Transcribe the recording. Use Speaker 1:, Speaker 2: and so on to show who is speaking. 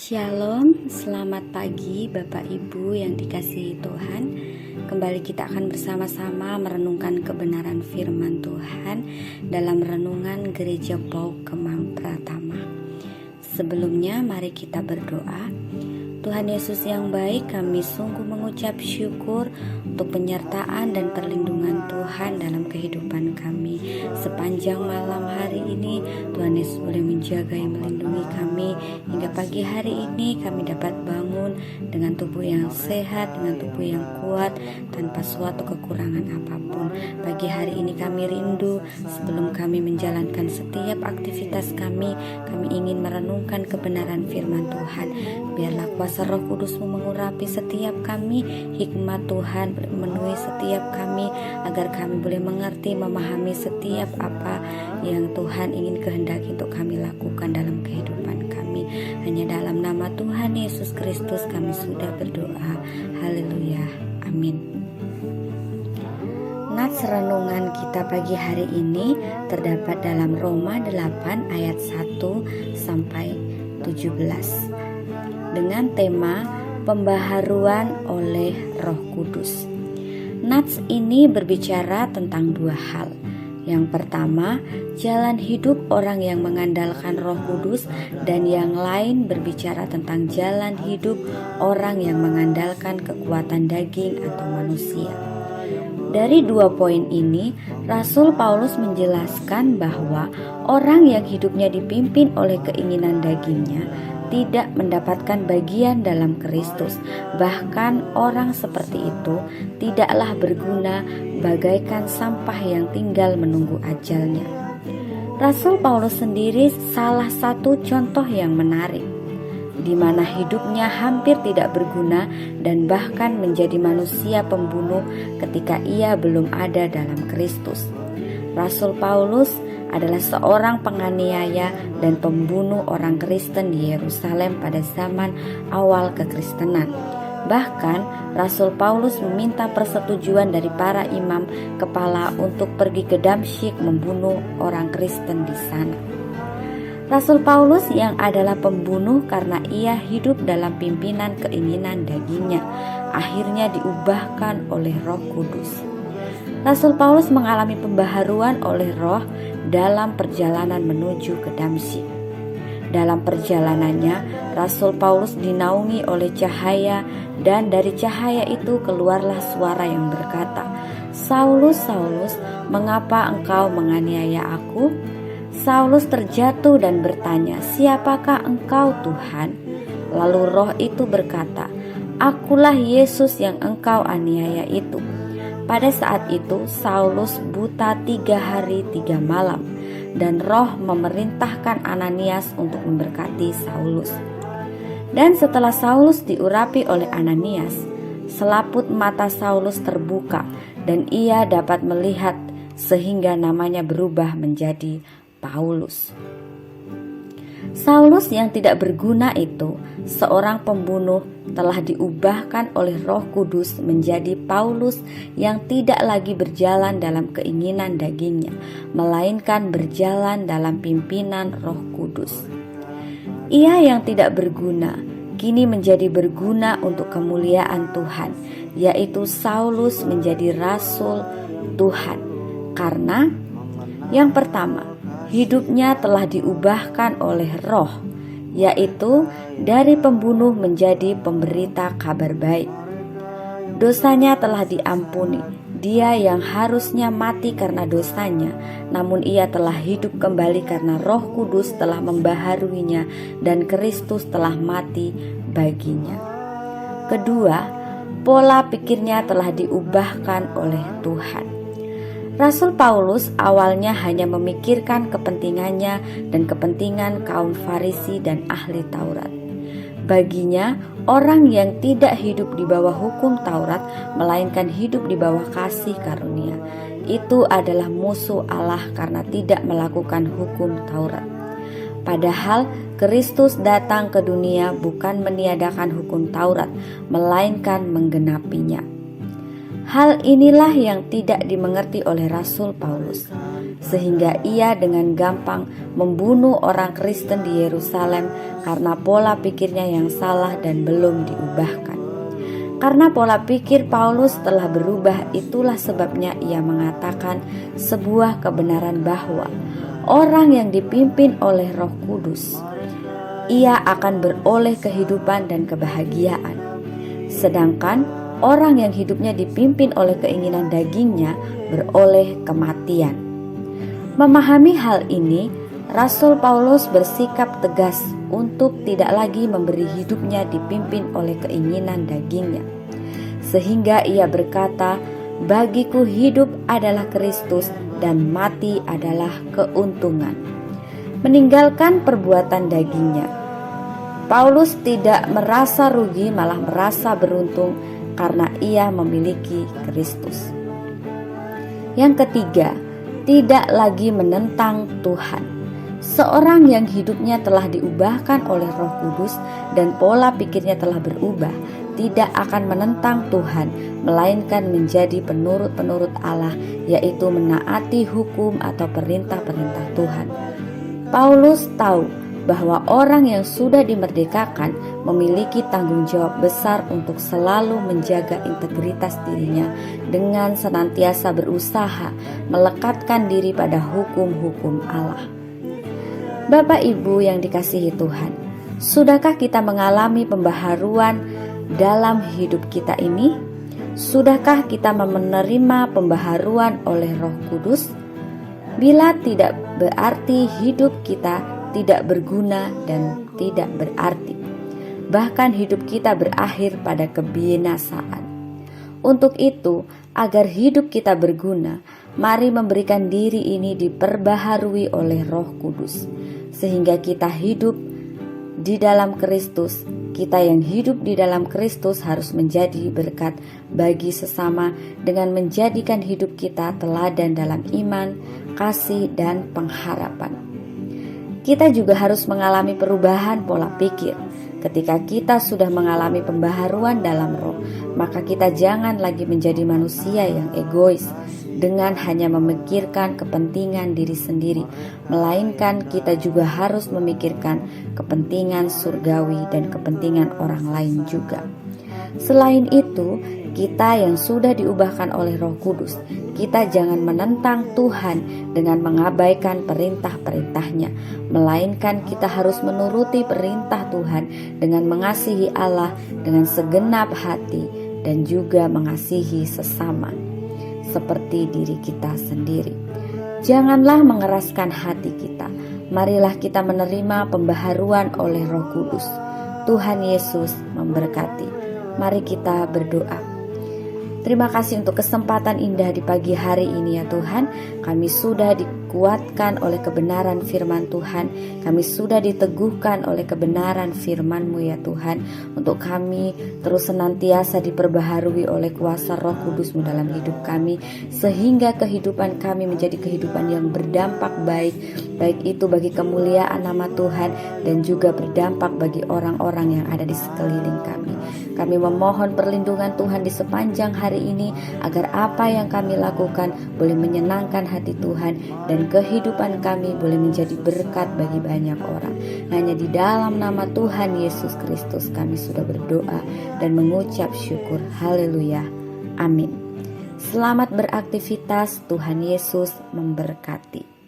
Speaker 1: Shalom, selamat pagi Bapak Ibu yang dikasihi Tuhan. Kembali kita akan bersama-sama merenungkan kebenaran firman Tuhan dalam renungan Gereja Pauk Kemang Pratama. Sebelumnya mari kita berdoa. Tuhan Yesus yang baik, kami sungguh mengucap syukur untuk penyertaan dan perlindungan Tuhan dalam kehidupan kami. Sepanjang malam hari ini, Tuhan Yesus boleh menjaga dan melindungi kami. Hingga pagi hari ini kami dapat bangun dengan tubuh yang sehat, dengan tubuh yang kuat, tanpa suatu kekurangan apapun. Pagi hari ini kami rindu, sebelum kami menjalankan setiap aktivitas kami ingin merenungkan kebenaran firman Tuhan. Biarlah kuasa Roh Kudus-Mu mengurapi setiap kami, hikmat Tuhan memenuhi setiap kami, agar kami boleh mengerti, memahami setiap apa yang Tuhan ingin kehendaki untuk kami lakukan dalam kehidupan kami. Hanya dalam nama Tuhan Yesus Kristus kami sudah berdoa. Haleluya. Amin. Nats renungan kita pagi hari ini terdapat dalam Roma 8 ayat 1 sampai 17 dengan tema pembaharuan oleh Roh Kudus. Nats ini berbicara tentang dua hal. Yang pertama, jalan hidup orang yang mengandalkan Roh Kudus, dan yang lain berbicara tentang jalan hidup orang yang mengandalkan kekuatan daging atau manusia. Dari dua poin ini, Rasul Paulus menjelaskan bahwa orang yang hidupnya dipimpin oleh keinginan dagingnya tidak mendapatkan bagian dalam Kristus. Bahkan orang seperti itu tidaklah berguna, bagaikan sampah yang tinggal menunggu ajalnya. Rasul Paulus sendiri salah satu contoh yang menarik, di mana hidupnya hampir tidak berguna dan bahkan menjadi manusia pembunuh ketika ia belum ada dalam Kristus. Rasul Paulus adalah seorang penganiaya dan pembunuh orang Kristen di Yerusalem pada zaman awal kekristenan. Bahkan Rasul Paulus meminta persetujuan dari para imam kepala untuk pergi ke Damsyik membunuh orang Kristen di sana. Rasul Paulus yang adalah pembunuh karena ia hidup dalam pimpinan keinginan dagingnya, akhirnya diubahkan oleh Roh Kudus. Rasul Paulus mengalami pembaharuan oleh Roh dalam perjalanan menuju ke Damsyik. Dalam perjalanannya, Rasul Paulus dinaungi oleh cahaya, dan dari cahaya itu keluarlah suara yang berkata, "Saulus, Saulus, mengapa engkau menganiaya aku?" Saulus terjatuh dan bertanya, "Siapakah engkau, Tuhan?" Lalu Roh itu berkata, "Akulah Yesus yang engkau aniaya itu." Pada saat itu Saulus buta 3 hari 3 malam, dan Roh memerintahkan Ananias untuk memberkati Saulus. Dan setelah Saulus diurapi oleh Ananias, selaput mata Saulus terbuka dan ia dapat melihat, sehingga namanya berubah menjadi Paulus. Saulus yang tidak berguna itu, seorang pembunuh, telah diubahkan oleh Roh Kudus menjadi Paulus yang tidak lagi berjalan dalam keinginan dagingnya, melainkan berjalan dalam pimpinan Roh Kudus. Ia yang tidak berguna kini menjadi berguna untuk kemuliaan Tuhan, yaitu Saulus menjadi rasul Tuhan. Karena yang pertama, hidupnya telah diubahkan oleh Roh, yaitu dari pembunuh menjadi pemberita kabar baik. Dosanya telah diampuni. Dia yang harusnya mati karena dosanya, namun ia telah hidup kembali karena Roh Kudus telah membaharuinya dan Kristus telah mati baginya. Kedua, pola pikirnya telah diubahkan oleh Tuhan. Rasul Paulus awalnya hanya memikirkan kepentingannya dan kepentingan kaum Farisi dan ahli Taurat. Baginya, orang yang tidak hidup di bawah hukum Taurat, melainkan hidup di bawah kasih karunia, itu adalah musuh Allah karena tidak melakukan hukum Taurat. Padahal Kristus datang ke dunia bukan meniadakan hukum Taurat, melainkan menggenapinya. Hal inilah yang tidak dimengerti oleh Rasul Paulus, sehingga ia dengan gampang membunuh orang Kristen di Yerusalem karena pola pikirnya yang salah dan belum diubahkan. Karena pola pikir Paulus telah berubah, itulah sebabnya ia mengatakan sebuah kebenaran bahwa orang yang dipimpin oleh Roh Kudus, ia akan beroleh kehidupan dan kebahagiaan. Sedangkan orang yang hidupnya dipimpin oleh keinginan dagingnya beroleh kematian. Memahami hal ini, Rasul Paulus bersikap tegas untuk tidak lagi memberi hidupnya dipimpin oleh keinginan dagingnya. Sehingga ia berkata, "Bagiku hidup adalah Kristus dan mati adalah keuntungan." Meninggalkan perbuatan dagingnya, Paulus tidak merasa rugi, malah merasa beruntung karena ia memiliki Kristus. Yang ketiga, tidak lagi menentang Tuhan. Seorang yang hidupnya telah diubahkan oleh Roh Kudus dan pola pikirnya telah berubah, tidak akan menentang Tuhan, melainkan menjadi penurut-penurut Allah, yaitu menaati hukum atau perintah-perintah Tuhan. Paulus tahu bahwa orang yang sudah dimerdekakan memiliki tanggung jawab besar untuk selalu menjaga integritas dirinya dengan senantiasa berusaha melekatkan diri pada hukum-hukum Allah. Bapak Ibu yang dikasihi Tuhan, sudahkah kita mengalami pembaharuan dalam hidup kita ini? Sudahkah kita menerima pembaharuan oleh Roh Kudus? Bila tidak, berarti hidup kita tidak berguna dan tidak berarti. Bahkan hidup kita berakhir pada kebinasaan. Untuk itu, agar hidup kita berguna, mari memberikan diri ini diperbaharui oleh Roh Kudus, sehingga kita hidup di dalam Kristus. Kita yang hidup di dalam Kristus harus menjadi berkat bagi sesama dengan menjadikan hidup kita teladan dalam iman, kasih, dan pengharapan. Kita juga harus mengalami perubahan pola pikir. Ketika kita sudah mengalami pembaharuan dalam roh, maka kita jangan lagi menjadi manusia yang egois dengan hanya memikirkan kepentingan diri sendiri, melainkan kita juga harus memikirkan kepentingan surgawi dan kepentingan orang lain juga. Selain itu, kita yang sudah diubahkan oleh Roh Kudus, kita jangan menentang Tuhan dengan mengabaikan perintah-perintahnya, melainkan kita harus menuruti perintah Tuhan dengan mengasihi Allah dengan segenap hati dan juga mengasihi sesama seperti diri kita sendiri. Janganlah mengeraskan hati kita. Marilah kita menerima pembaharuan oleh Roh Kudus. Tuhan Yesus memberkati. Mari kita berdoa. Terima kasih untuk kesempatan indah di pagi hari ini ya Tuhan. Kami sudah dikuatkan oleh kebenaran firman Tuhan. Kami sudah diteguhkan oleh kebenaran firman-Mu ya Tuhan. Untuk kami terus senantiasa diperbaharui oleh kuasa Roh Kudus-Mu dalam hidup kami. Sehingga kehidupan kami menjadi kehidupan yang berdampak baik. Baik itu bagi kemuliaan nama Tuhan dan juga berdampak bagi orang-orang yang ada di sekeliling kami. Kami memohon perlindungan Tuhan di sepanjang hari ini agar apa yang kami lakukan boleh menyenangkan hati Tuhan dan kehidupan kami boleh menjadi berkat bagi banyak orang. Hanya di dalam nama Tuhan Yesus Kristus kami sudah berdoa dan mengucap syukur. Haleluya. Amin. Selamat beraktivitas. Tuhan Yesus memberkati.